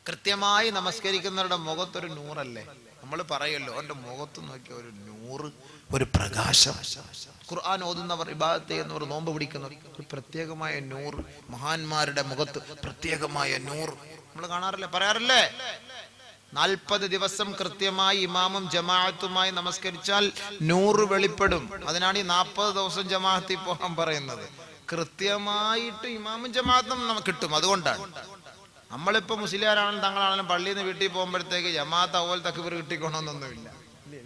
കൃത്യമായി നമസ്കരിക്കുന്നവരുടെ മുഖത്തൊരു നൂറല്ലേ? നമ്മൾ പറയല്ലോ അവന്റെ മുഖത്ത് നോക്കിയ ഒരു നൂറ്, ഒരു പ്രകാശം. ഖുർആൻ ഓതുന്നവർ, ഇബാദത്ത് ചെയ്യുന്നവർ, നോമ്പ് പിടിക്കുന്നവർ, ഒരു പ്രത്യേകമായ നൂറ്. മഹാന്മാരുടെ മുഖത്ത് പ്രത്യേകമായ നൂറ് നമ്മൾ കാണാറില്ലേ, പറയാറില്ലേ? 40 ദിവസം കൃത്യമായി ഇമാമും ജമാഅത്തുമായി നമസ്കരിച്ചാൽ 100 വെളിപ്പെടും. അതിനാണ് ഈ 40 ദിവസം ജമാഅത്തിൽ പോകാൻ പറയുന്നത്. കൃത്യമായിട്ട് ഇമാമും ജമാഅത്തും നമുക്ക് കിട്ടും. അതുകൊണ്ടാണ് നമ്മളിപ്പോ മുസ്ലിയാരാണെങ്കിലും തങ്ങളാണെങ്കിലും പള്ളിയിൽ നിന്ന് വീട്ടിൽ പോകുമ്പോഴത്തേക്ക് ജമാഅത്ത് അവൽ തക്ബീർ കിട്ടിക്കൊണ്ടൊന്നുമില്ല.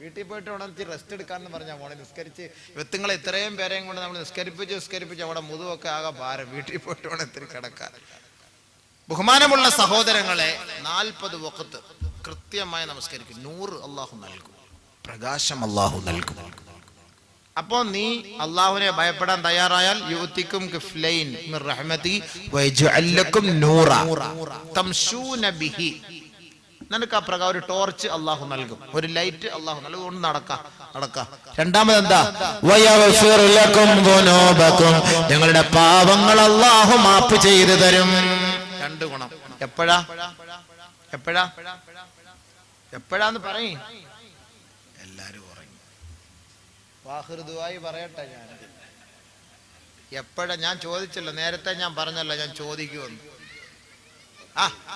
വീട്ടിൽ പോയിട്ട് ഉടനെ റെസ്റ്റ് എടുക്കാന്ന് പറഞ്ഞാൽ മോളെ നിസ്കരിച്ച് വെത്തുങ്ങളെ ഇത്രയും പേരെയും കൊണ്ട് നമ്മൾ നിസ്കരിപ്പിച്ച് അവിടെ മുതുവൊക്കെ ആകെ ഭാരം. വീട്ടിൽ പോയിട്ട് വേണം ഇത്തിരി കിടക്കാൻ. ബഹുമാനമുള്ള സഹോദരങ്ങളെ, 40 വഖത്ത് കൃത്യമായി നമസ്കരിക്കും. 100 അള്ളാഹു നൽകും, പ്രകാശം അള്ളാഹു നൽകും. അപ്പോ നീ അള്ളാഹുവിനെ ഭയപ്പെടാൻ തയ്യാറായാൽ യുഅ്തികും കിഫ്ലൈൻ മിർ റഹ്മതി വയജ്അൽ ലക്കും നൂറ തംശൂന ബിഹി, നിനക്ക് ആ പ്രകാരം ഒരു ടോർച്ച് അള്ളാഹു നൽകും, ഒരു ലൈറ്റ് അള്ളാഹു നൽകും. കൊണ്ട് നടക്കാം. രണ്ടാമത് എന്താ? വയഗ്ഫിർ ലക്കും ദുനൂബക്കും, നിങ്ങളുടെ പാപങ്ങൾ അള്ളാഹു മാപ്പ് ചെയ്തു തരും. 2 ഗുണം. എപ്പോഴാന്ന് പറയും? എല്ലാരും ഉറങ്ങി. വാഹൃദുവായി പറയട്ടെ, ഞാൻ ചോദിച്ചല്ലോ നേരത്തെ, ഞാൻ പറഞ്ഞല്ലോ ഞാൻ ചോദിക്കുമെന്ന്.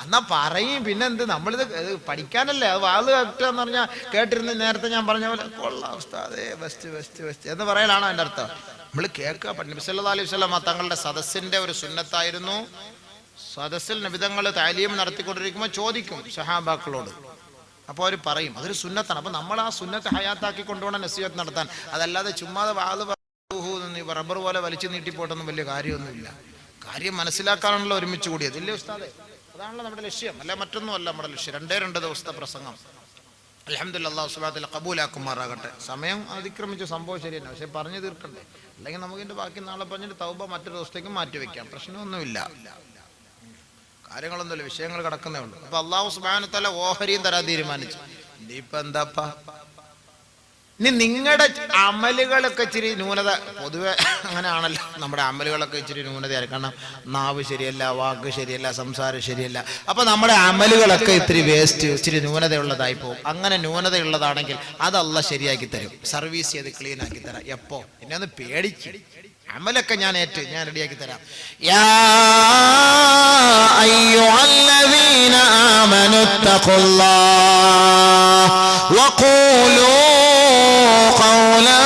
എന്നാ പറയും. പിന്നെന്ത്, നമ്മളിത് പഠിക്കാനല്ലേ, അത് വാത് കേട്ടെന്ന് പറഞ്ഞാൽ കേട്ടിരുന്ന് നേരത്തെ ഞാൻ പറഞ്ഞ പോലെ കൊള്ളാം ഉസ്താദേ, ബെസ്റ്റ് എന്ന് പറയലാണോ എൻ്റെ അർത്ഥം? നമ്മൾ കേൾക്കുക. നബി സല്ലല്ലാഹു അലൈഹി വസല്ലം തങ്ങളുടെ സദസ്സിന്റെ ഒരു സുന്നത്തായിരുന്നു, സദസ്സിൽ നബിതങ്ങൾ താലീം നടത്തിക്കൊണ്ടിരിക്കുമ്പോൾ ചോദിക്കും സഹാബാക്കളോട്. അപ്പോൾ അവർ പറയും, അതൊരു സുന്നത്താണ്. അപ്പൊ നമ്മൾ ആ സുന്നത്ത് ഹയാത്താക്കി കൊണ്ടുപോകണം നസീഹത്ത് നടത്താൻ. അതല്ലാതെ ചുമ്മാതെ റബ്ബർ പോലെ വലിച്ചു നീട്ടിപ്പോട്ടൊന്നും വലിയ കാര്യമൊന്നുമില്ല. കാര്യം മനസ്സിലാക്കാനാണല്ലോ ഒരുമിച്ച് കൂടിയത്, ഇല്ലേ ഉസ്താദേ? അതാണല്ലോ നമ്മുടെ ലക്ഷ്യം, അല്ല മറ്റൊന്നും അല്ല നമ്മുടെ ലക്ഷ്യം. 2 ദിവസത്തെ പ്രസംഗം അൽഹംദുലില്ലാഹ്, അല്ലാഹു സുബ്ഹാനഹു വ തആല ഖബൂലാക്കുമാറാകട്ടെ. സമയം അതിക്രമിച്ച സംഭവം ശരിയല്ല, പക്ഷെ പറഞ്ഞു തീർക്കണ്ടേ? അല്ലെങ്കിൽ നമുക്കിന്റെ ബാക്കി നാളെ പറഞ്ഞിട്ട് തൗബ മറ്റൊരു ദിവസത്തേക്ക് മാറ്റി വെക്കാം, പ്രശ്നമൊന്നുമില്ല. കാര്യങ്ങളൊന്നുമില്ല, വിഷയങ്ങൾ കിടക്കുന്നേ ഉള്ളൂ. അപ്പൊ അല്ലാഹു സുബ്ഹാനഹു വ തആല ഓഹരിയും തരാൻ തീരുമാനിച്ചു. ഇനിയിപ്പോ എന്താപ്പാ? ഇനി നിങ്ങളുടെ അമലുകളൊക്കെ ഇച്ചിരി ന്യൂനത, പൊതുവെ അങ്ങനെയാണല്ലോ, നമ്മുടെ അമലുകളൊക്കെ ഇച്ചിരി ന്യൂനതയായി. കാരണം നാവ് ശരിയല്ല, വാക്ക് ശരിയല്ല, സംസാരം ശരിയല്ല. അപ്പൊ നമ്മുടെ അമലുകളൊക്കെ ഇത്തിരി വേസ്റ്റ്, ഇച്ചിരി ന്യൂനതയുള്ളതായി പോകും. അങ്ങനെ ന്യൂനതയുള്ളതാണെങ്കിൽ അത് അല്ലാഹ് ശരിയാക്കി തരും, സർവീസ് ചെയ്ത് ക്ലീൻ ആക്കി തരാം. എപ്പോ? എന്നെ ഒന്ന് പേടിക്കും. അമലൊക്കെ ഞാൻ റെഡിയാക്കി തരാം. യാ അയ്യുഹല്ലദീന ആമനുത്തഖുല്ലാഹ വഖൂലൂ ഖൗലൻ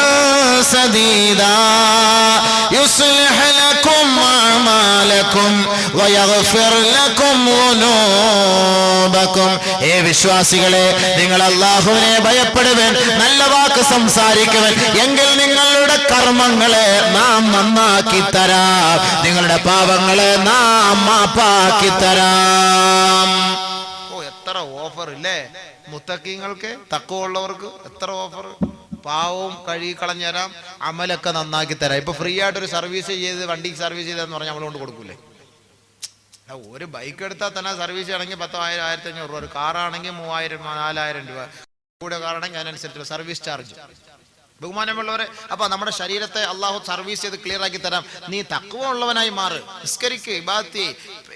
സദീദാ യുസ്ലിഹ് ലക്കും അഅമാലക്കും വയഗ്ഫിർ ലക്കും ദുനൂബക്കും. ഏ വിശ്വാസികളെ, നിങ്ങൾ അല്ലാഹുവിനെ ഭയപ്പെടുവൻ, നല്ല വാക്ക് സംസാരിക്കുവൻ, എങ്കിൽ നിങ്ങളുടെ കർമ്മങ്ങളെ നാം നന്നാക്കി തരാം, നിങ്ങളുടെ പാപങ്ങളെ നാം മാപ്പാക്കി തരാം. എത്ര ഓഫർ ഇല്ലേ മുത്തഖീങ്ങൾക്ക്, തഖ്വയുള്ളവർക്ക് എത്ര ഓഫർ! പാവവും കഴുകി കളഞ്ഞു തരാം, അമലൊക്കെ നന്നാക്കി തരാം. ഇപ്പൊ ഫ്രീ ആയിട്ട് ഒരു സർവീസ് ചെയ്ത്, വണ്ടി സർവീസ് ചെയ്തെന്ന് പറഞ്ഞാൽ നമ്മൾ കൊണ്ട് കൊടുക്കൂലേ? ഒരു ബൈക്ക് എടുത്താൽ തന്നെ സർവീസ് ചെയ്യണമെങ്കിൽ 10,000 1500 രൂപ, ഒരു കാറാണെങ്കിൽ 3000 4000 രൂപ, കൂടെ കാറാണെങ്കിൽ അതിനനുസരിച്ചുള്ള സർവീസ് ചാർജ്. ബഹുമാനമുള്ളവരെ, അപ്പൊ നമ്മുടെ ശരീരത്തെ അള്ളാഹു സർവീസ് ചെയ്ത് ക്ലിയർ ആക്കി തരാം. നീ തഖ്വ ഉള്ളവനായി മാറ്, നിസ്കരിക്ക്, ഇബാദത്ത്.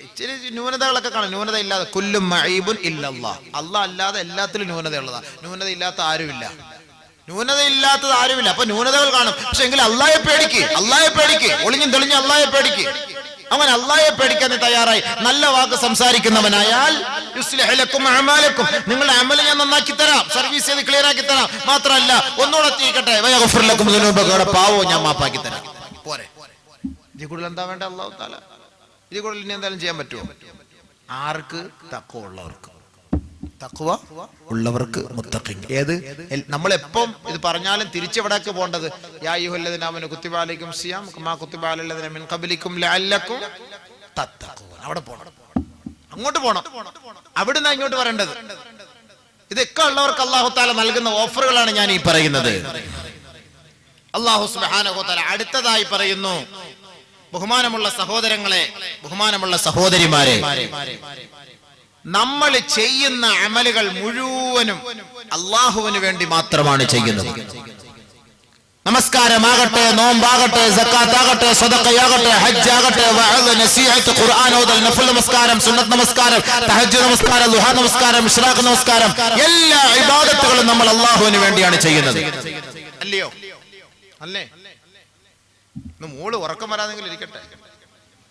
ഇച്ചിരി ന്യൂനതകളൊക്കെ കാണും, ന്യൂനത ഇല്ലാതെ കുല്ലു മഈബുൻ ഇല്ലല്ലാഹ്, അള്ളാഹ് അല്ലാതെ എല്ലാത്തിലും ന്യൂനതയുള്ളതാ. ന്യൂനത ഇല്ലാത്തത് ആരുമില്ല. അപ്പൊ ന്യൂനതകൾ കാണും, പക്ഷെ എങ്കിൽ അള്ളാഹയെ പേടിക്ക്, ഒളിഞ്ഞും തെളിഞ്ഞും അള്ളാഹയെ പേടിക്ക്. അവൻ അള്ളാഹയെ പേടിക്കാൻ തയ്യാറായി നല്ല വാക്ക് സംസാരിക്കുന്നവനായാൽ യുസ്ലിഹ് ലക്കും അഅമാലക്കും, നിങ്ങളുടെ അമല് ഞാൻ നന്നാക്കി തരാം, സർവീസ് ചെയ്ത് ക്ലിയർ ആക്കി തരാം. മാത്രമല്ല ഒന്നുകൂടെ തീക്കട്ടെ, വയഗ്ഫിർ ലക്കും ദുനൂബക്കും, പാവവും ഞാൻ മാപ്പാക്കി തരാം. പോരെ? ഇതിൽ കൂടുതൽ എന്താ വേണ്ട? അല്ലാഹു തആല ഇതിൽ കൂടുതൽ ഇനി എന്തായാലും ചെയ്യാൻ പറ്റുമോ? ആർക്ക്? തഖ്വ ഉള്ളവർക്ക്, മുത്തഖീൻ. ഏത്? നമ്മളെപ്പം ഇത് പറഞ്ഞാലും തിരിച്ചെവിടേക്ക് പോകേണ്ടത്? യാ അയ്യുഹല്ലദീന ആമനൂ കുത്തിബ അലൈക്കും സിയാം കമാ കുത്തിബ അലല്ലദീന മിൻ ഖബ്ലിക്കും ലഅല്ലക്കും തത്തഖൂൻ. അവിടെ പോകണം, അങ്ങോട്ട് പോകണം, അവിടുന്ന് ഇങ്ങോട്ട് വരേണ്ടത്. ഇതൊക്കെ ഉള്ളവർക്ക് അല്ലാഹു തആല നൽകുന്ന ഓഫറുകളാണ് ഞാൻ ഈ പറയുന്നത്. അല്ലാഹു സുബ്ഹാനഹു വ തആല അടുത്തതായി പറയുന്നു, ബഹുമാനമുള്ള സഹോദരങ്ങളെ, ബഹുമാനമുള്ള സഹോദരിമാരെ, നമ്മൾ ചെയ്യുന്ന അമലുകൾ മുഴുവനും അള്ളാഹുവിന് വേണ്ടി മാത്രമാണ് ചെയ്യുന്നത്. നമസ്കാരമാകട്ടെ, നോമ്പാകട്ടെ, സക്കാത്താകട്ടെ, സദഖയാകട്ടെ, ഹജ്ജാകട്ടെ, വഅദ്, നസീഹത്ത്, ഖുർആൻ ഓതൽ, നഫൽ നമസ്കാരം, സുന്നത്ത് നമസ്കാരം, തഹജ്ജുദ് നമസ്കാരം, ദുഹാ നമസ്കാരം, ഇശ്റാഖ് നമസ്കാരം, എല്ലാ ഇബാദത്തുകളും നമ്മൾ അല്ലാഹുവിന് വേണ്ടിയാണ് ചെയ്യുന്നത്. അല്ലയോ? അല്ലേ? മൂള് ഉറക്കം വരാതെങ്കിലും ഇരിക്കട്ടെ.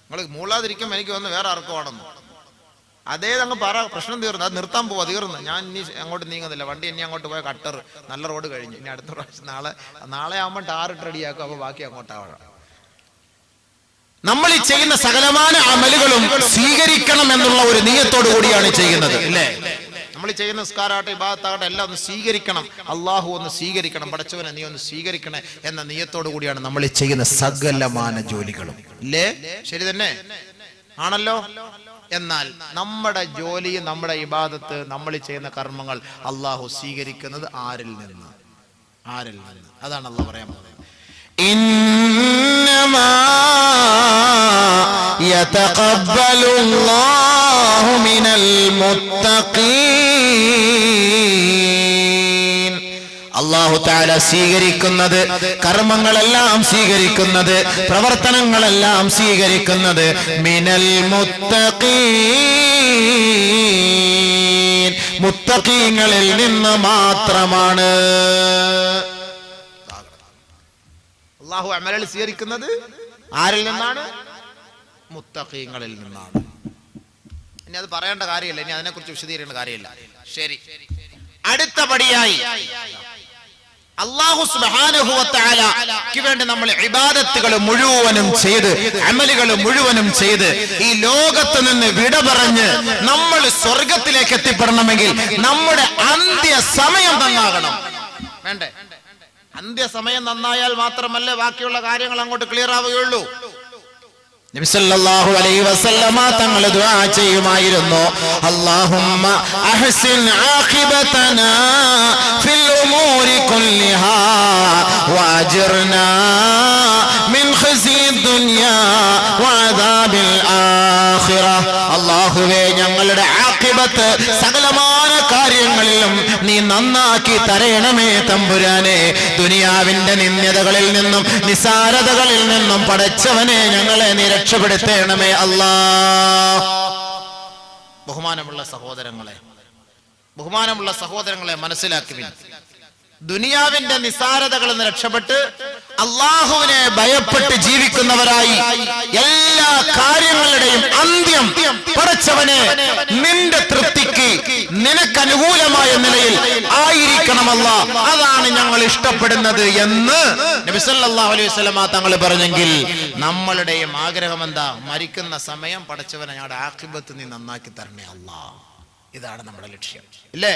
നിങ്ങൾ മൂളാതിരിക്കുമ്പോൾ എനിക്ക് വന്ന് വേറെ ആർക്കുവാണെന്ന് അതേ അങ്ങ് പറ, പ്രശ്നം തീർന്നു. അത് നിർത്താൻ പോവാ, തീർന്നു. ഞാൻ ഇനി അങ്ങോട്ട് നീങ്ങുന്നില്ല. വണ്ടി ഇനി അങ്ങോട്ട് പോയ കട്ടർ നല്ല റോഡ് കഴിഞ്ഞു. ഇനി അടുത്ത പ്രാവശ്യം നാളെ ആകുമ്പോൾ ടാറിട്ട് റെഡിയാക്കും. അപ്പൊ ബാക്കി അങ്ങോട്ടാവണം. നമ്മൾ ഈ ചെയ്യുന്ന സകലമായ അമലുകളും സ്വീകരിക്കണം എന്നുള്ള ഒരു നിയത്തോടു കൂടിയാണ് ചെയ്യുന്നത്, ഇല്ലേ? നമ്മൾ ഈ ചെയ്യുന്ന നിസ്കാരമാകട്ടെ, ഇബാദത്താകട്ടെ, എല്ലാം ഒന്ന് സ്വീകരിക്കണം. അള്ളാഹു ഒന്ന് സ്വീകരിക്കണം, പടച്ചവനെ നീ ഒന്ന് സ്വീകരിക്കണേ എന്ന നിയത്തോടു കൂടിയാണ് നമ്മൾ ഈ ചെയ്യുന്ന സകലമായ ജോലികളും, ഇല്ലേ? ശരി തന്നെ ആണല്ലോ. എന്നാൽ നമ്മുടെ ജോലി, നമ്മുടെ ഇബാദത്ത്, നമ്മൾ ചെയ്യുന്ന കർമ്മങ്ങൾ അള്ളാഹു സ്വീകരിക്കുന്നത് ആരിൽ നിന്ന്? ആരിൽ നിന്ന്? അതാണ് അള്ളാഹു പറയാൻ പോകുന്നത്. ഇന്നമാ യതഖബ്ബലുല്ലാഹു മിനൽ മുത്തഖീൻ. അല്ലാഹു തആല സ്വീകരിക്കുന്നത്, കർമ്മങ്ങളെല്ലാം സ്വീകരിക്കുന്നത്, പ്രവർത്തനങ്ങളെല്ലാം സ്വീകരിക്കുന്നത് മിനൽ മുത്തഖീൻ, മുത്തഖീങ്ങളിൽ നിന്ന് മാത്രമാണ്. അല്ലാഹു അമലുകൾ സ്വീകരിക്കുന്നത് ആരിൽ നിന്നാണ്? മുത്തഖീങ്ങളിൽ നിന്നാണ്. ഇനി അത് പറയേണ്ട കാര്യമില്ല, ഇനി അതിനെക്കുറിച്ച് വിശദീകരിക്കേണ്ട കാര്യമില്ല. ശരി, അടുത്ത പടിയായി അല്ലാഹു സുബ്ഹാനഹു വ തആലയ്ക്ക് വേണ്ടി നമ്മൾ ഇബാദത്തുകൾ മുഴുവനും ചെയ്ത്, അമലുകൾ മുഴുവനും ചെയ്ത് ഈ ലോകത്ത് നിന്ന് വിട പറഞ്ഞ് നമ്മൾ സ്വർഗത്തിലേക്ക് എത്തിപ്പെടണമെങ്കിൽ നമ്മുടെ അന്ത്യസമയം നന്നാകണം. വേണ്ടേ? അന്ത്യസമയം നന്നായാൽ മാത്രമല്ലേ ബാക്കിയുള്ള കാര്യങ്ങൾ അങ്ങോട്ട് ക്ലിയർ ആവുകയുള്ളൂ. നബി സല്ലല്ലാഹു അലൈഹി വസല്ലമ തങ്ങൾ ദുആ ചെയ്യുമായിരുന്നു, അല്ലാഹുമ്മ അഹ്സിൻ ആഖിബതനാ ഫിൽ ഉമൂരി കുല്ലിഹാ വഅജിർനാ മിൻ ഖിസി ദുനിയാ വഅദാബിൽ ആഖിറ. അല്ലാഹുവേ, ഞങ്ങളുടെ ആഖിബത്ത് സകലമായ കാര്യങ്ങളിലും നീ നന്നാക്കി തരയണമേ തമ്പുരാനെ. ദുനിയാവിന്റെ നിന്ദ്യതകളിൽ നിന്നും നിസാരതകളിൽ നിന്നും പടച്ചവനെ ഞങ്ങളെ നീ രക്ഷപ്പെടുത്തണമേ അല്ലാഹ്. ബഹുമാനമുള്ള സഹോദരങ്ങളെ മനസ്സിലാക്കുവിൻ. ദുനിയാവിന്റെ നിസാരതകളിൽ നിന്ന് രക്ഷപ്പെട്ട് അള്ളാഹുവിനെ ഭയപ്പെട്ട് ജീവിക്കുന്നവരായി എല്ലാ കാര്യങ്ങളുടെയും അന്ത്യം പടച്ചവനെ നിന്റെ തൃപ്തിക്ക്, നിനക്ക് അനുകൂലമായ നിലയിൽ ആയിരിക്കണമല്ല, അതാണ് ഞങ്ങൾ ഇഷ്ടപ്പെടുന്നത് എന്ന് നബി സല്ലല്ലാഹു അലൈഹി വസല്ലമ തങ്ങൾ പറഞ്ഞെങ്കിൽ നമ്മളുടെയും ആഗ്രഹം എന്താ? മരിക്കുന്ന സമയം പടച്ചവനെ ഞങ്ങളുടെ ആഖിബത്ത് നീ നന്നാക്കി തരണേ അല്ലാഹ്. ഇതാണ് നമ്മുടെ ലക്ഷ്യം, ഇല്ലേ?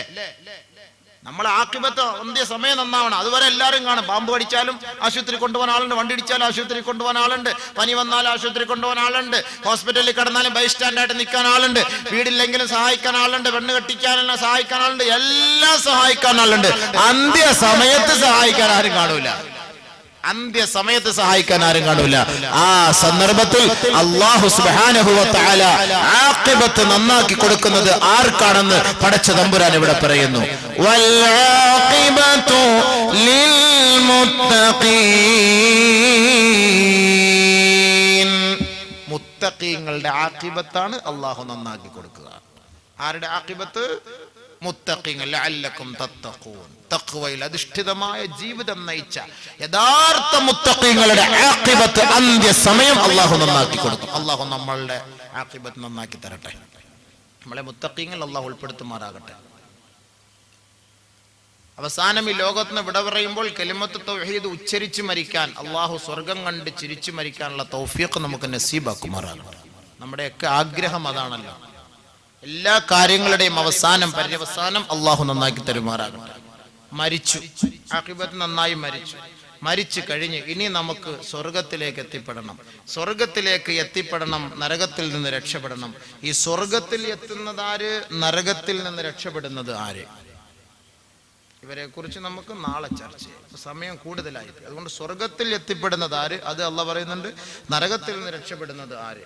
നമ്മളെ ആഖിബത്ത് അന്ത്യസമയം നന്നാവണം. അതുവരെ എല്ലാവരും കാണും. പാമ്പ് കടിച്ചാലും ആശുപത്രി കൊണ്ടുപോകാൻ ആളുണ്ട്, വണ്ടി ഇടിച്ചാലും ആശുപത്രി കൊണ്ടുപോകാൻ ആളുണ്ട്, പനി വന്നാലും ആശുപത്രി കൊണ്ടുപോകാൻ ആളുണ്ട്, ഹോസ്പിറ്റലിൽ കിടന്നാലും ബൈസ്റ്റാൻഡായിട്ട് നിൽക്കാൻ ആളുണ്ട്, വീടില്ലെങ്കിലും സഹായിക്കാൻ ആളുണ്ട്, പെണ്ണ് കെട്ടിക്കാനെല്ലാം സഹായിക്കാൻ ആളുണ്ട്, എല്ലാം സഹായിക്കാൻ ആളുണ്ട്. അന്ത്യസമയത്ത് സഹായിക്കാൻ ആരും കാണൂല. അന്ത്യസമയത്ത് സഹായിക്കാൻ ആരും കാണൂല. ആ സന്ദർഭത്തിൽ അല്ലാഹു സുബ്ഹാനഹു വ തആല ആഖിബത്ത് നന്നാക്കി കൊടുക്കുന്നത് ആർക്കാണെന്ന് പടച്ച തമ്പുരാൻ ഇവിടെ പറയുന്നു. വൽ ആഖിബത്തു ലിൽ മുത്തഖീൻ. മുത്തഖീങ്ങളുടെ ആഖിബത്താണ് അല്ലാഹു നന്നാക്കി കൊടുക്കുക. ആരുടെ ആഖിബത്ത്? മുത്തഖീങ്ങൾ. ലഅല്ലക്കും തത്തഖൂൻ. തഖ്വയിൽ അധിഷ്ഠിതമായ ജീവിതം നയിച്ച യഥാർത്ഥ മുത്തഖീങ്ങളുടെ ആഖിബത്ത് അന്ത്യസമയം അല്ലാഹു നന്നാക്കി കൊടുക്കും. അല്ലാഹു നമ്മളുടെ ആഖിബത്ത് നന്നാക്കി തരട്ടെ. നമ്മളെ മുത്തഖീങ്ങൾ അല്ലാഹു ഉൾപ്പെടുത്തുമാറാകട്ടെ. അവസാനം ഈ ലോകത്തിന് വിട പറയുമ്പോൾ കലിമത്ത് തൗഹീദ് ഉച്ചരിച്ചു മരിക്കാൻ, അല്ലാഹു സ്വർഗം കണ്ട് ചിരിച്ചു മരിക്കാനുള്ള തൗഫീഖ് നമുക്ക് നസീബാക്കുമാറാകട്ടെ. നമ്മുടെയൊക്കെ ആഗ്രഹം അതാണല്ലോ. എല്ലാ കാര്യങ്ങളുടെയും അവസാനം, പര്യവസാനം അല്ലാഹു നന്നാക്കി തരുമാറാകട്ടെ. മരിച്ചു, ആഖിബത്ത് നന്നായി മരിച്ചു കഴിഞ്ഞ് ഇനി നമുക്ക് സ്വർഗത്തിലേക്ക് എത്തിപ്പെടണം. സ്വർഗത്തിലേക്ക് എത്തിപ്പെടണം, നരകത്തിൽ നിന്ന് രക്ഷപ്പെടണം. ഈ സ്വർഗത്തിൽ എത്തുന്നത് ആര്? നരകത്തിൽ നിന്ന് രക്ഷപ്പെടുന്നത് ആര്? ഇവരെ കുറിച്ച് നമുക്ക് നാളെ ചർച്ച ചെയ്യാം. സമയം കൂടുതലായി. അതുകൊണ്ട് സ്വർഗത്തിൽ എത്തിപ്പെടുന്നത് ആര്? അത് അല്ലാഹു പറയുന്നുണ്ട്. നരകത്തിൽ നിന്ന് രക്ഷപ്പെടുന്നത് ആര്?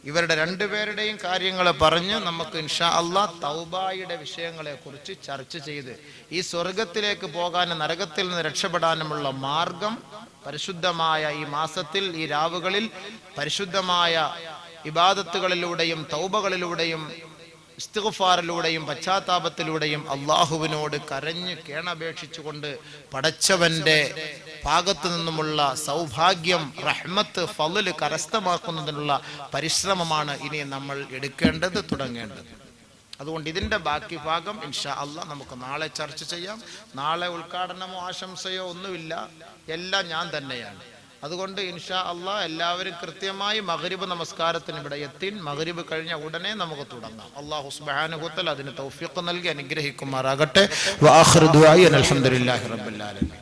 ഇവരുടെ രണ്ടുപേരുടെയും കാര്യങ്ങൾ പറഞ്ഞ് നമുക്ക് ഇൻഷാ അല്ലാഹ് തൗബയുടെ വിഷയങ്ങളെ കുറിച്ച് ചർച്ച ചെയ്ത് ഈ സ്വർഗത്തിലേക്ക് പോകാനും നരകത്തിൽ നിന്ന് രക്ഷപ്പെടാനുമുള്ള മാർഗം പരിശുദ്ധമായ ഈ മാസത്തിൽ ഈ രാവുകളിൽ പരിശുദ്ധമായ ഇബാദത്തുകളിലൂടെയും തൗബകളിലൂടെയും ഇസ്തിഗ്ഫാറിലൂടെയും പശ്ചാത്താപത്തിലൂടെയും അള്ളാഹുവിനോട് കരഞ്ഞ് കേണപേക്ഷിച്ചുകൊണ്ട് പടച്ചവന്റെ ഭാഗത്തു നിന്നുമുള്ള സൗഭാഗ്യം റഹ്മത്ത് ഫള് കരസ്ഥമാക്കുന്നതിനുള്ള പരിശ്രമമാണ് ഇനി നമ്മൾ എടുക്കേണ്ടത് തുടങ്ങേണ്ടത്. അതുകൊണ്ട് ഇതിന്റെ ബാക്കി ഭാഗം ഇൻഷാ അല്ലാഹ് നമുക്ക് നാളെ ചർച്ച ചെയ്യാം. നാളെ ഉദ്ഘാടനമോ ആശംസയോ ഒന്നുമില്ല, എല്ലാം ഞാൻ തന്നെയാണ്. അതുകൊണ്ട് ഇൻഷാ അല്ലാഹ് എല്ലാവരും കൃത്യമായി മഗ്രിബ് നമസ്കാരത്തിന് ഇവിടെ എത്തി മഗ്രിബ് കഴിഞ്ഞ ഉടനെ നമുക്ക് തുടങ്ങാം. അല്ലാഹു സുബ്ഹാനഹു വ തആല അതിന് തൗഫീഖ് നൽകി അനുഗ്രഹിക്കുമാറാകട്ടെ. വആഖിറു ദുആഇ അൽഹംദുലില്ലാഹി റബ്ബിൽ ആലമീൻ.